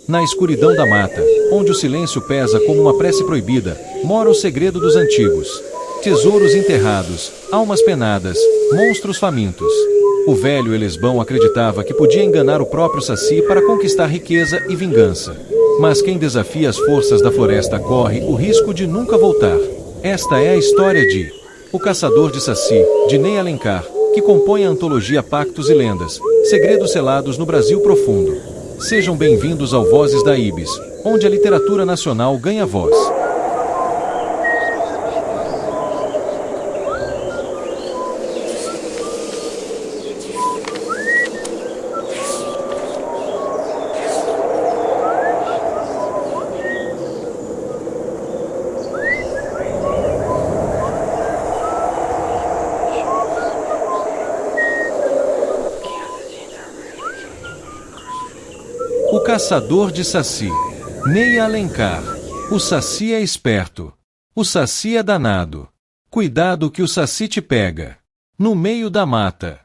Na escuridão da mata, onde o silêncio pesa como uma prece proibida, mora o segredo dos antigos. Tesouros enterrados, almas penadas, monstros famintos. O velho Elesbão acreditava que podia enganar o próprio Saci para conquistar riqueza e vingança. Mas quem desafia as forças da floresta corre o risco de nunca voltar. Esta é a história de O Caçador de Saci, de Ney Alencar, que compõe a antologia Pactos e Lendas, Segredos Selados no Brasil Profundo. Sejam bem-vindos ao Vozes da Ibis, onde a literatura nacional ganha voz. O Caçador de Saci. Ney Alencar. O Saci é esperto. O Saci é danado. Cuidado que o Saci te pega. No meio da mata.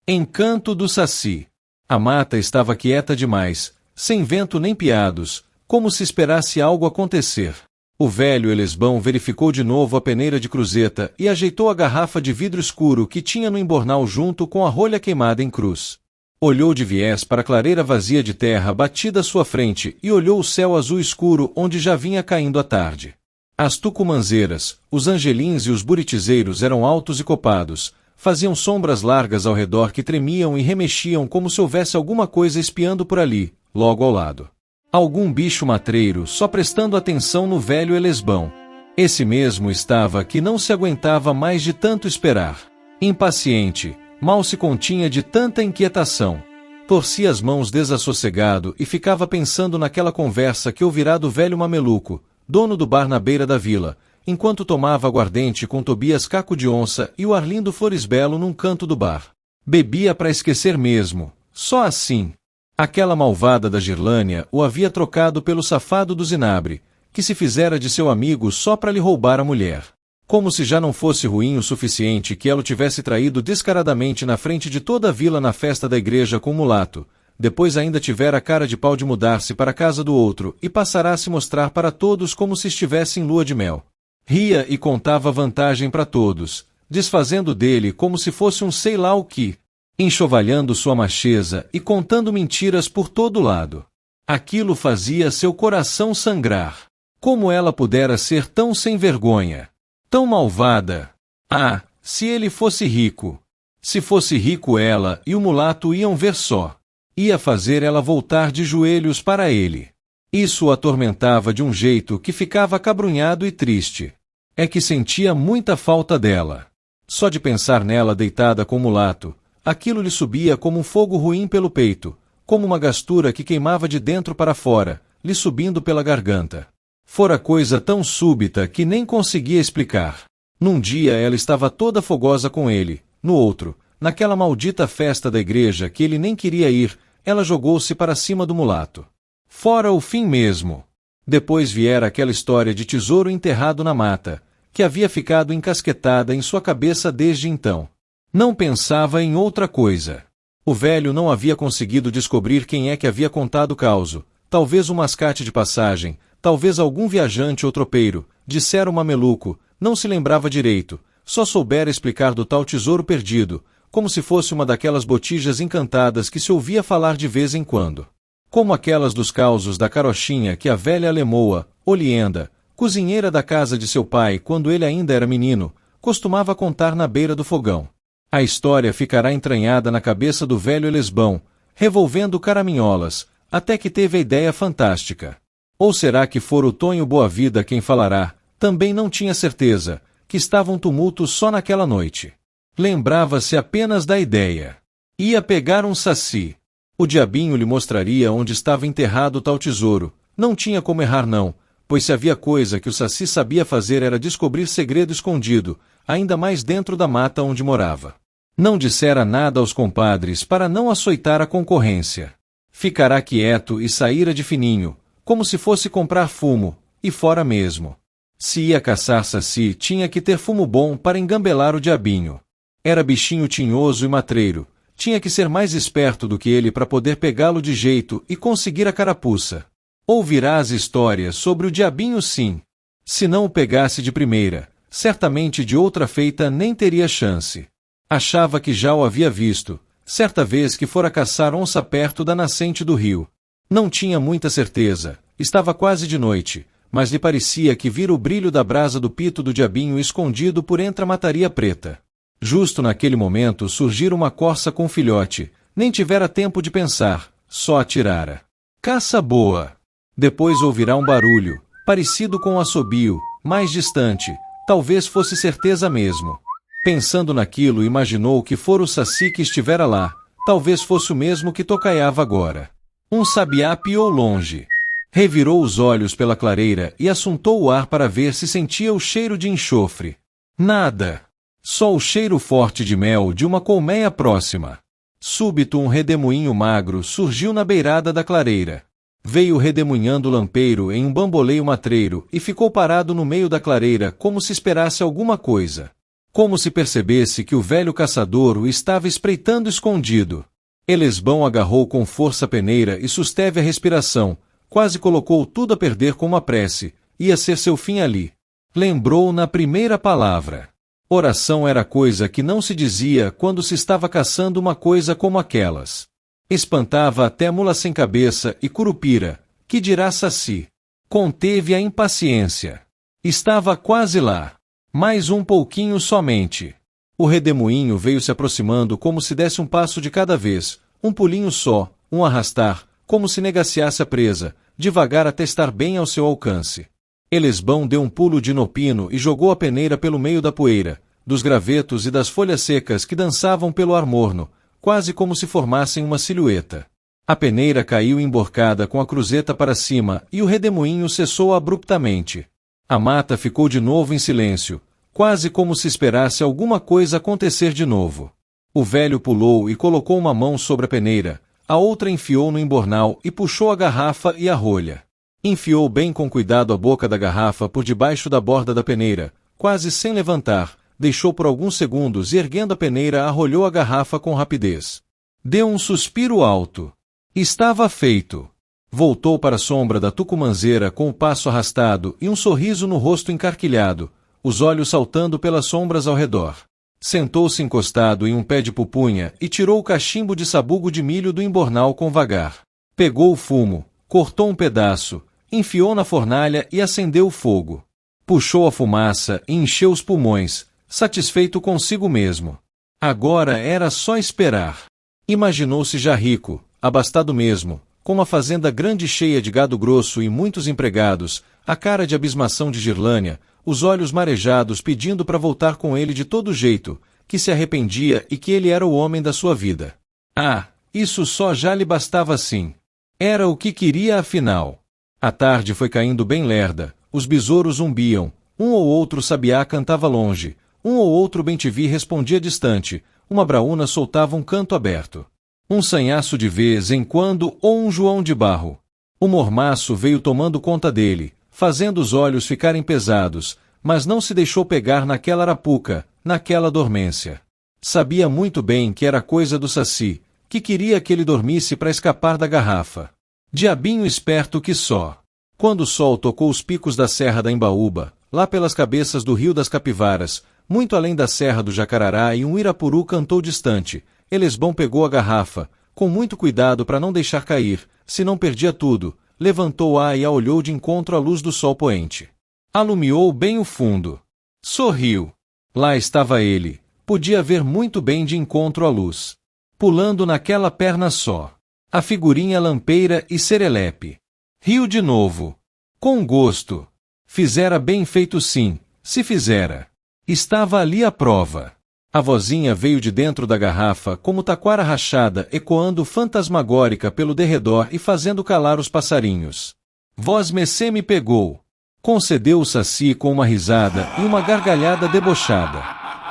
Encanto do Saci. A mata estava quieta demais, sem vento nem piados, como se esperasse algo acontecer. O velho Elesbão verificou de novo a peneira de cruzeta e ajeitou a garrafa de vidro escuro que tinha no embornal junto com a rolha queimada em cruz. Olhou de viés para a clareira vazia de terra batida à sua frente e olhou o céu azul escuro onde já vinha caindo a tarde. As tucumanzeiras, os angelins e os buritizeiros eram altos e copados, faziam sombras largas ao redor que tremiam e remexiam como se houvesse alguma coisa espiando por ali, logo ao lado. Algum bicho matreiro só prestando atenção no velho Elesbão. Esse mesmo estava que não se aguentava mais de tanto esperar. Impaciente, mal se continha de tanta inquietação. Torcia as mãos desassossegado e ficava pensando naquela conversa que ouvirá do velho mameluco, dono do bar na beira da vila, enquanto tomava aguardente com Tobias Caco de Onça e o Arlindo Floresbelo num canto do bar. Bebia para esquecer mesmo, só assim. Aquela malvada da Girlânia o havia trocado pelo safado do Zinabre, que se fizera de seu amigo só para lhe roubar a mulher. Como se já não fosse ruim o suficiente que ela o tivesse traído descaradamente na frente de toda a vila na festa da igreja com o mulato, depois ainda tivera a cara de pau de mudar-se para a casa do outro e passará a se mostrar para todos como se estivesse em lua de mel. Ria e contava vantagem para todos, desfazendo dele como se fosse um sei lá o que, enxovalhando sua macheza e contando mentiras por todo lado. Aquilo fazia seu coração sangrar. Como ela pudera ser tão sem vergonha? Tão malvada. Ah, se ele fosse rico. Se fosse rico ela e o mulato iam ver só. Ia fazer ela voltar de joelhos para ele. Isso o atormentava de um jeito que ficava acabrunhado e triste. É que sentia muita falta dela. Só de pensar nela deitada com o mulato, aquilo lhe subia como um fogo ruim pelo peito, como uma gastura que queimava de dentro para fora, lhe subindo pela garganta. Fora coisa tão súbita que nem conseguia explicar. Num dia ela estava toda fogosa com ele, no outro, naquela maldita festa da igreja que ele nem queria ir, ela jogou-se para cima do mulato. Fora o fim mesmo. Depois viera aquela história de tesouro enterrado na mata, que havia ficado encasquetada em sua cabeça desde então. Não pensava em outra coisa. O velho não havia conseguido descobrir quem é que havia contado o causo, talvez um mascate de passagem, talvez algum viajante ou tropeiro, dissera o mameluco, não se lembrava direito, só soubera explicar do tal tesouro perdido, como se fosse uma daquelas botijas encantadas que se ouvia falar de vez em quando. Como aquelas dos causos da carochinha que a velha Alemoa, Olienda, cozinheira da casa de seu pai quando ele ainda era menino, costumava contar na beira do fogão. A história ficará entranhada na cabeça do velho Elesbão, revolvendo caraminholas, até que teve a ideia fantástica. Ou será que for o Tonho Boa-Vida quem falará? Também não tinha certeza, que estava um tumulto só naquela noite. Lembrava-se apenas da ideia. Ia pegar um saci. O diabinho lhe mostraria onde estava enterrado tal tesouro. Não tinha como errar não, pois se havia coisa que o saci sabia fazer era descobrir segredo escondido, ainda mais dentro da mata onde morava. Não dissera nada aos compadres para não açoitar a concorrência. Ficará quieto e saíra de fininho, como se fosse comprar fumo, e fora mesmo. Se ia caçar saci, tinha que ter fumo bom para engambelar o diabinho. Era bichinho tinhoso e matreiro, Tinha que ser mais esperto do que ele para poder pegá-lo de jeito e conseguir a carapuça. Ouvirá as histórias sobre o diabinho sim. Se não o pegasse de primeira, certamente de outra feita nem teria chance. Achava que já o havia visto, certa vez que fora caçar onça perto da nascente do rio. Não tinha muita certeza, estava quase de noite, mas lhe parecia que vira o brilho da brasa do pito do diabinho escondido por entre a mataria preta. Justo naquele momento surgira uma corça com filhote, nem tivera tempo de pensar, só atirara. Caça boa! Depois ouvirá um barulho, parecido com um assobio, mais distante, talvez fosse certeza mesmo. Pensando naquilo, imaginou que fora o saci que estivera lá, talvez fosse o mesmo que tocaiava agora. Um sabiá piou longe. Revirou os olhos pela clareira e assuntou o ar para ver se sentia o cheiro de enxofre. Nada. Só o cheiro forte de mel de uma colmeia próxima. Súbito um redemoinho magro surgiu na beirada da clareira. Veio redemoinhando lampeiro em um bamboleio matreiro e ficou parado no meio da clareira como se esperasse alguma coisa. Como se percebesse que o velho caçador o estava espreitando escondido. Elesbão agarrou com força a peneira e susteve a respiração, quase colocou tudo a perder com uma prece, ia ser seu fim ali. Lembrou na primeira palavra. Oração era coisa que não se dizia quando se estava caçando uma coisa como aquelas. Espantava até mula sem cabeça e curupira, que dirá saci. Conteve a impaciência. Estava quase lá. Mais um pouquinho somente. O redemoinho veio se aproximando como se desse um passo de cada vez, um pulinho só, um arrastar, como se negaciasse a presa, devagar até estar bem ao seu alcance. Elesbão deu um pulo de inopino e jogou a peneira pelo meio da poeira, dos gravetos e das folhas secas que dançavam pelo ar morno, quase como se formassem uma silhueta. A peneira caiu emborcada com a cruzeta para cima e o redemoinho cessou abruptamente. A mata ficou de novo em silêncio, quase como se esperasse alguma coisa acontecer de novo. O velho pulou e colocou uma mão sobre a peneira, a outra enfiou no embornal e puxou a garrafa e a rolha. Enfiou bem com cuidado a boca da garrafa por debaixo da borda da peneira, quase sem levantar, deixou por alguns segundos e erguendo a peneira arrolhou a garrafa com rapidez. Deu um suspiro alto. Estava feito. Voltou para a sombra da tucumanzeira com o passo arrastado e um sorriso no rosto encarquilhado, os olhos saltando pelas sombras ao redor. Sentou-se encostado em um pé de pupunha e tirou o cachimbo de sabugo de milho do embornal com vagar. Pegou o fumo, cortou um pedaço, enfiou na fornalha e acendeu o fogo. Puxou a fumaça e encheu os pulmões, satisfeito consigo mesmo. Agora era só esperar. Imaginou-se já rico, abastado mesmo, com uma fazenda grande cheia de gado grosso e muitos empregados, a cara de abismação de Girlânia, os olhos marejados pedindo para voltar com ele de todo jeito, que se arrependia e que ele era o homem da sua vida. Ah, isso só já lhe bastava assim. Era o que queria afinal. A tarde foi caindo bem lerda, os besouros zumbiam, um ou outro sabiá cantava longe, um ou outro bem-te-vi respondia distante, uma braúna soltava um canto aberto. Um sanhaço de vez em quando ou um João de barro. O mormaço veio tomando conta dele, fazendo os olhos ficarem pesados, mas não se deixou pegar naquela arapuca, naquela dormência. Sabia muito bem que era coisa do saci, que queria que ele dormisse para escapar da garrafa. Diabinho esperto que só. Quando o sol tocou os picos da Serra da Embaúba, lá pelas cabeças do Rio das Capivaras, muito além da Serra do Jacarará e um irapuru cantou distante, Elesbão pegou a garrafa, com muito cuidado para não deixar cair, senão perdia tudo, levantou-a e a olhou de encontro à luz do sol poente. Alumiou bem o fundo. Sorriu. Lá estava ele, podia ver muito bem de encontro à luz. Pulando naquela perna só. A figurinha lampeira e serelepe. Riu de novo. Com gosto. Fizera bem feito sim, se fizera. Estava ali a prova. A vozinha veio de dentro da garrafa como taquara rachada ecoando fantasmagórica pelo derredor e fazendo calar os passarinhos. Vós mecê me pegou. Concedeu o saci com uma risada e uma gargalhada debochada.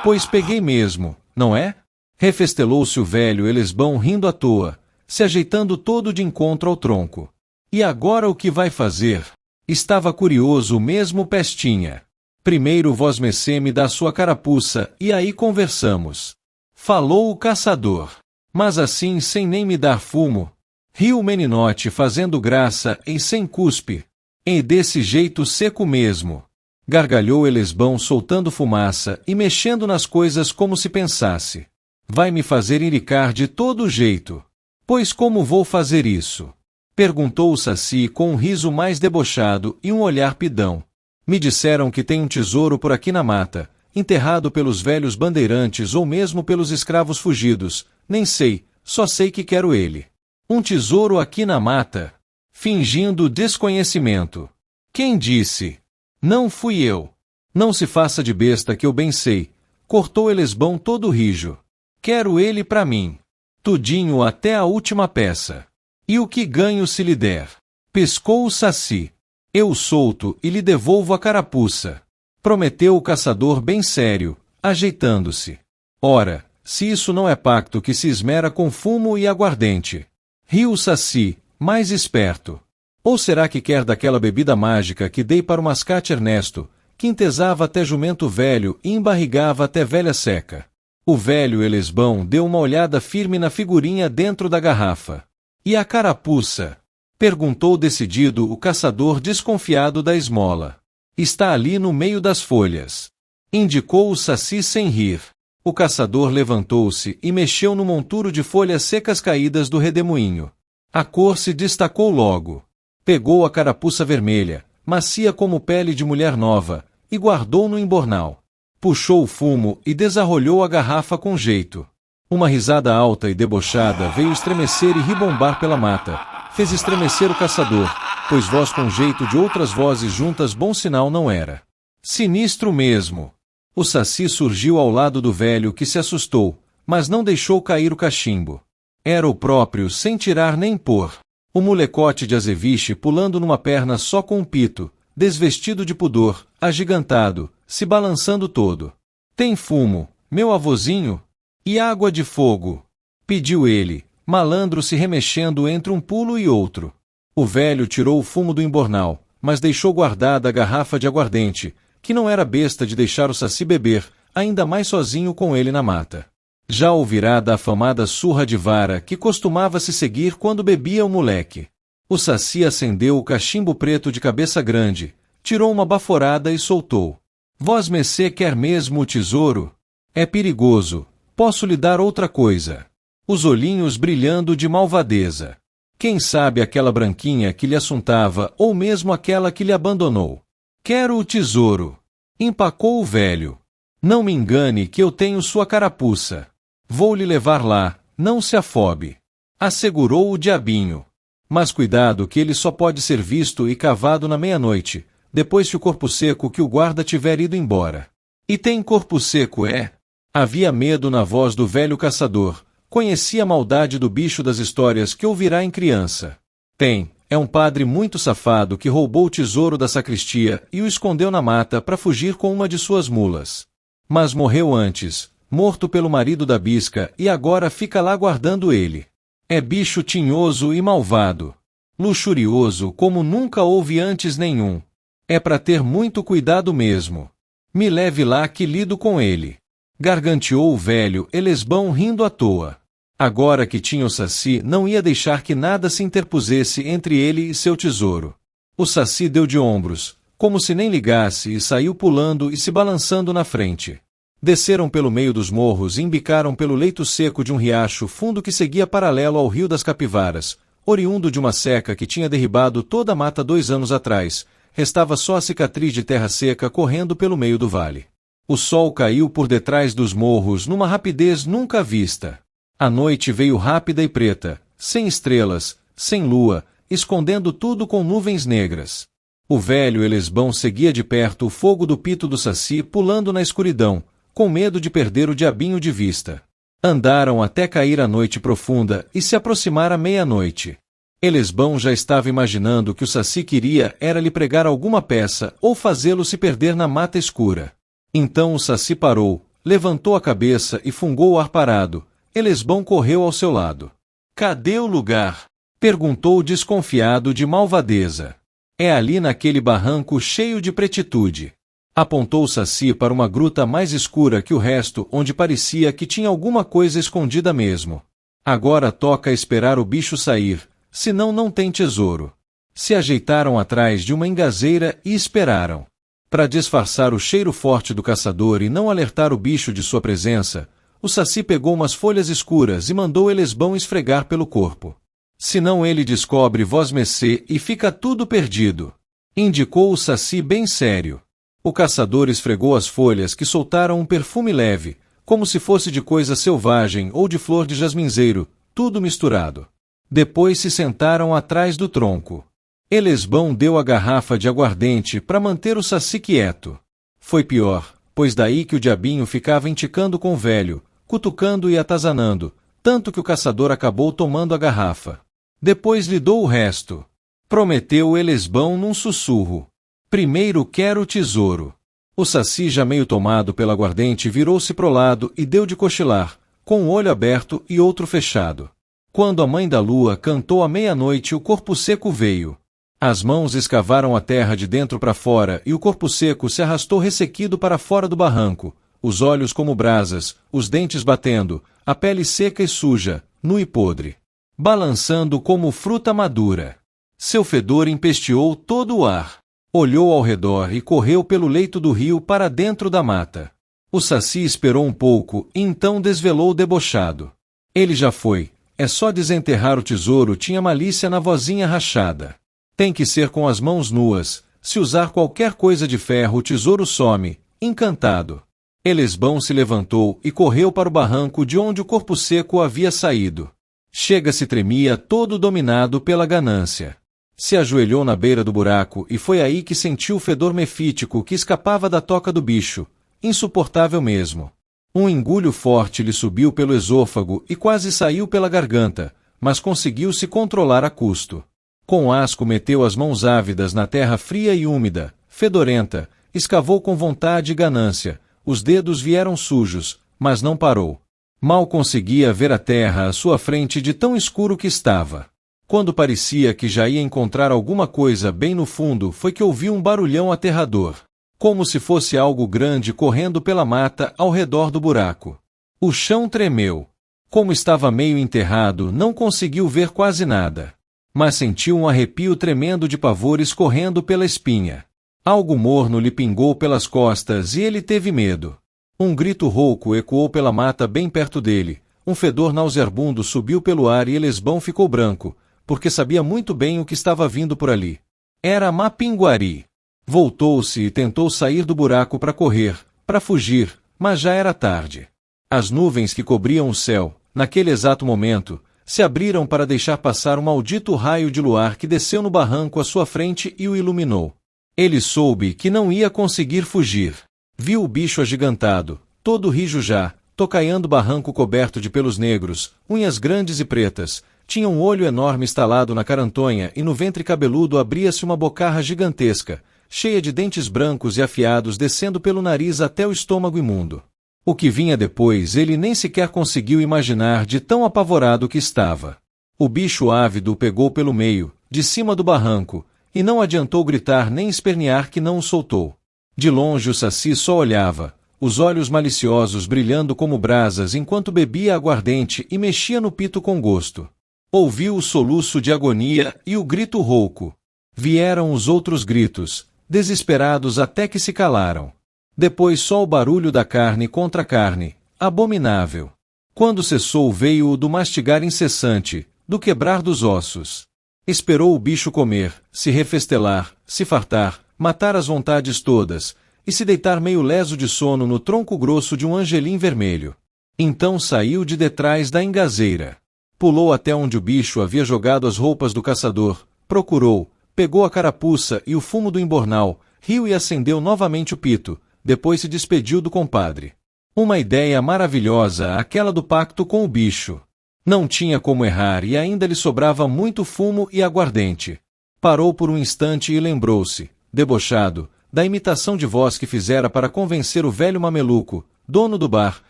Pois peguei mesmo, não é? Refestelou-se o velho Elesbão rindo à toa, se ajeitando todo de encontro ao tronco. E agora o que vai fazer? Estava curioso mesmo Pestinha. Primeiro vós-mecê me dá sua carapuça, e aí conversamos. Falou o caçador. Mas assim sem nem me dar fumo. Riu o meninote fazendo graça e sem cuspe. E desse jeito seco mesmo. Gargalhou Elesbão soltando fumaça e mexendo nas coisas como se pensasse. Vai me fazer enricar de todo jeito. Pois como vou fazer isso? Perguntou o Saci com um riso mais debochado e um olhar pidão. Me disseram que tem um tesouro por aqui na mata, enterrado pelos velhos bandeirantes ou mesmo pelos escravos fugidos, nem sei, só sei que quero ele. Um tesouro aqui na mata? Fingindo desconhecimento. Quem disse? Não fui eu. Não se faça de besta que eu bem sei, cortou Elesbão todo rijo. Quero ele pra mim. Tudinho até a última peça. E o que ganho se lhe der? Pescou o Saci. Eu solto e lhe devolvo a carapuça. Prometeu o caçador bem sério, ajeitando-se. Ora, se isso não é pacto que se esmera com fumo e aguardente. Riu o Saci, mais esperto. Ou será que quer daquela bebida mágica que dei para o mascate Ernesto, que entesava até jumento velho e embarrigava até velha seca? O velho Elesbão deu uma olhada firme na figurinha dentro da garrafa. E a carapuça? Perguntou decidido o caçador desconfiado da esmola. Está ali no meio das folhas. Indicou o Saci sem rir. O caçador levantou-se e mexeu no monturo de folhas secas caídas do redemoinho. A cor se destacou logo. Pegou a carapuça vermelha, macia como pele de mulher nova, e guardou no embornal. Puxou o fumo e desarrolhou a garrafa com jeito. Uma risada alta e debochada veio estremecer e ribombar pela mata. Fez estremecer o caçador, pois voz com jeito de outras vozes juntas bom sinal não era. Sinistro mesmo. O Saci surgiu ao lado do velho que se assustou, mas não deixou cair o cachimbo. Era o próprio sem tirar nem pôr. O molecote de azeviche pulando numa perna só com um pito, desvestido de pudor, agigantado, se balançando todo. Tem fumo, meu avozinho? E água de fogo? Pediu ele, malandro se remexendo entre um pulo e outro. O velho tirou o fumo do embornal, mas deixou guardada a garrafa de aguardente, que não era besta de deixar o Saci beber, ainda mais sozinho com ele na mata. Já ouvirá da afamada surra de vara que costumava se seguir quando bebia o moleque. O Saci acendeu o cachimbo preto de cabeça grande, tirou uma baforada e soltou. Vós mecê quer mesmo o tesouro? É perigoso, posso lhe dar outra coisa. Os olhinhos brilhando de malvadeza. Quem sabe aquela branquinha que lhe assuntava ou mesmo aquela que lhe abandonou. Quero o tesouro. Empacou o velho. Não me engane que eu tenho sua carapuça. Vou lhe levar lá, não se afobe. Assegurou o diabinho. Mas cuidado que ele só pode ser visto e cavado na meia-noite, depois que o corpo seco que o guarda tiver ido embora. E tem corpo seco, é? Havia medo na voz do velho caçador, conhecia a maldade do bicho das histórias que ouvirá em criança. Tem, é um padre muito safado que roubou o tesouro da sacristia e o escondeu na mata para fugir com uma de suas mulas. Mas morreu antes, morto pelo marido da bisca, e agora fica lá guardando ele. É bicho tinhoso e malvado. Luxurioso como nunca houve antes nenhum. É para ter muito cuidado mesmo. Me leve lá que lido com ele. Garganteou o velho Elesbão rindo à toa. Agora que tinha o Saci, não ia deixar que nada se interpusesse entre ele e seu tesouro. O Saci deu de ombros, como se nem ligasse, e saiu pulando e se balançando na frente. Desceram pelo meio dos morros e embicaram pelo leito seco de um riacho fundo que seguia paralelo ao rio das Capivaras, oriundo de uma seca que tinha derribado toda a mata 2 anos atrás. Restava só a cicatriz de terra seca correndo pelo meio do vale. O sol caiu por detrás dos morros numa rapidez nunca vista. A noite veio rápida e preta, sem estrelas, sem lua, escondendo tudo com nuvens negras. O velho Elesbão seguia de perto o fogo do pito do Saci pulando na escuridão, com medo de perder o diabinho de vista. Andaram até cair a noite profunda e se aproximar a meia-noite. Elesbão já estava imaginando que o Saci queria era lhe pregar alguma peça ou fazê-lo se perder na mata escura. Então o Saci parou, levantou a cabeça e fungou o ar parado. Elesbão correu ao seu lado. Cadê o lugar? Perguntou desconfiado de malvadeza. É ali naquele barranco cheio de pretitude. Apontou o Saci para uma gruta mais escura que o resto, onde parecia que tinha alguma coisa escondida mesmo. Agora toca esperar o bicho sair, senão não tem tesouro. Se ajeitaram atrás de uma engazeira e esperaram. Para disfarçar o cheiro forte do caçador e não alertar o bicho de sua presença, o Saci pegou umas folhas escuras e mandou Elesbão esfregar pelo corpo. Senão ele descobre vosmecê e fica tudo perdido. Indicou o Saci bem sério. O caçador esfregou as folhas que soltaram um perfume leve, como se fosse de coisa selvagem ou de flor de jasminzeiro, tudo misturado. Depois se sentaram atrás do tronco. Elesbão deu a garrafa de aguardente para manter o Saci quieto. Foi pior, pois daí que o diabinho ficava enticando com o velho, cutucando e atazanando, tanto que o caçador acabou tomando a garrafa. Depois lhe dou o resto. Prometeu Elesbão num sussurro. Primeiro quero o tesouro. O Saci, já meio tomado pela aguardente, virou-se pro lado e deu de cochilar, com um olho aberto e outro fechado. Quando a mãe da lua cantou à meia-noite, o corpo seco veio. As mãos escavaram a terra de dentro para fora e o corpo seco se arrastou ressequido para fora do barranco, os olhos como brasas, os dentes batendo, a pele seca e suja, nu e podre, balançando como fruta madura. Seu fedor empesteou todo o ar. Olhou ao redor e correu pelo leito do rio para dentro da mata. O Saci esperou um pouco e então desvelou debochado. Ele já foi, é só desenterrar o tesouro, tinha malícia na vozinha rachada. Tem que ser com as mãos nuas, se usar qualquer coisa de ferro o tesouro some, encantado. Elesbão se levantou e correu para o barranco de onde o corpo seco havia saído. Chega-se tremia todo dominado pela ganância. Se ajoelhou na beira do buraco e foi aí que sentiu o fedor mefítico que escapava da toca do bicho, insuportável mesmo. Um engulho forte lhe subiu pelo esôfago e quase saiu pela garganta, mas conseguiu se controlar a custo. Com asco meteu as mãos ávidas na terra fria e úmida, fedorenta, escavou com vontade e ganância, os dedos vieram sujos, mas não parou. Mal conseguia ver a terra à sua frente de tão escuro que estava. Quando parecia que já ia encontrar alguma coisa bem no fundo, foi que ouviu um barulhão aterrador, como se fosse algo grande correndo pela mata ao redor do buraco. O chão tremeu. Como estava meio enterrado, não conseguiu ver quase nada, mas sentiu um arrepio tremendo de pavor escorrendo pela espinha. Algo morno lhe pingou pelas costas e ele teve medo. Um grito rouco ecoou pela mata bem perto dele, um fedor nauseabundo subiu pelo ar e Elesbão ficou branco, porque sabia muito bem o que estava vindo por ali. Era Mapinguari. Voltou-se e tentou sair do buraco para correr, para fugir, mas já era tarde. As nuvens que cobriam o céu, naquele exato momento, se abriram para deixar passar um maldito raio de luar que desceu no barranco à sua frente e o iluminou. Ele soube que não ia conseguir fugir. Viu o bicho agigantado, todo rijo já, tocaiando o barranco coberto de pelos negros, unhas grandes e pretas. Tinha um olho enorme estalado na carantonha e no ventre cabeludo abria-se uma bocarra gigantesca, cheia de dentes brancos e afiados descendo pelo nariz até o estômago imundo. O que vinha depois ele nem sequer conseguiu imaginar de tão apavorado que estava. O bicho ávido o pegou pelo meio, de cima do barranco, e não adiantou gritar nem espernear que não o soltou. De longe o Saci só olhava, os olhos maliciosos brilhando como brasas enquanto bebia aguardente e mexia no pito com gosto. Ouviu o soluço de agonia e o grito rouco. Vieram os outros gritos, desesperados até que se calaram. Depois só o barulho da carne contra carne, abominável. Quando cessou veio o do mastigar incessante, do quebrar dos ossos. Esperou o bicho comer, se refestelar, se fartar, matar as vontades todas, e se deitar meio leso de sono no tronco grosso de um angelim vermelho. Então saiu de detrás da engazeira. Pulou até onde o bicho havia jogado as roupas do caçador, procurou, pegou a carapuça e o fumo do embornal, riu e acendeu novamente o pito, depois se despediu do compadre. Uma ideia maravilhosa, aquela do pacto com o bicho. Não tinha como errar e ainda lhe sobrava muito fumo e aguardente. Parou por um instante e lembrou-se, debochado, da imitação de voz que fizera para convencer o velho mameluco, dono do bar,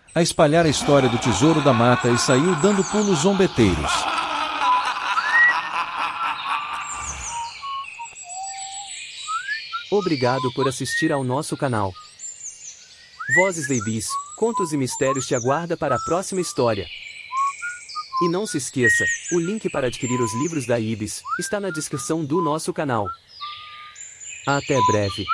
a espalhar a história do tesouro da mata e saiu dando pulos zombeteiros. Obrigado por assistir ao nosso canal. Vozes da Ibis, contos e mistérios te aguarda para a próxima história. E não se esqueça, o link para adquirir os livros da Ibis está na descrição do nosso canal. Até breve.